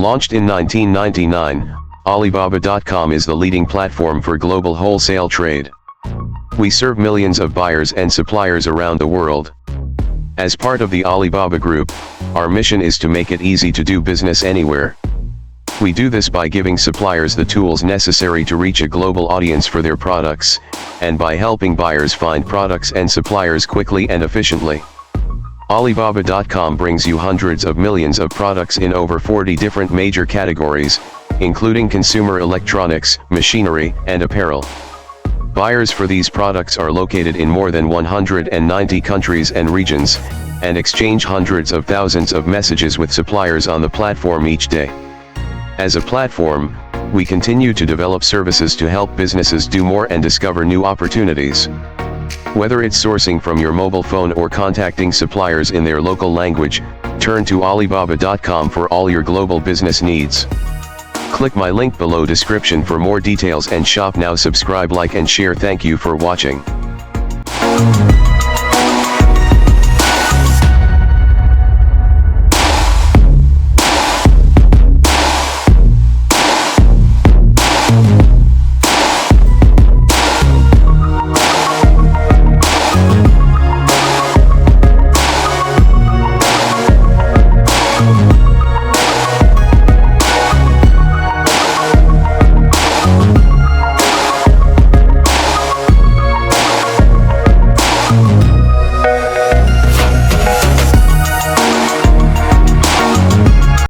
Launched in 1999, Alibaba.com is the leading platform for global wholesale trade. We serve millions of buyers and suppliers around the world. As part of the Alibaba Group, our mission is to make it easy to do business anywhere. We do this by giving suppliers the tools necessary to reach a global audience for their products, and by helping buyers find products and suppliers quickly and efficiently. Alibaba.com brings you hundreds of millions of products in over 40 different major categories, including consumer electronics, machinery, and apparel. Buyers for these products are located in more than 190 countries and regions, and exchange hundreds of thousands of messages with suppliers on the platform each day. As a platform, we continue to develop services to help businesses do more and discover new opportunities. Whether it's sourcing from your mobile phone or contacting suppliers in their local language, turn to Alibaba.com for all your global business needs. Click my link below description for more details and shop now. Subscribe, like and share. Thank you for watching.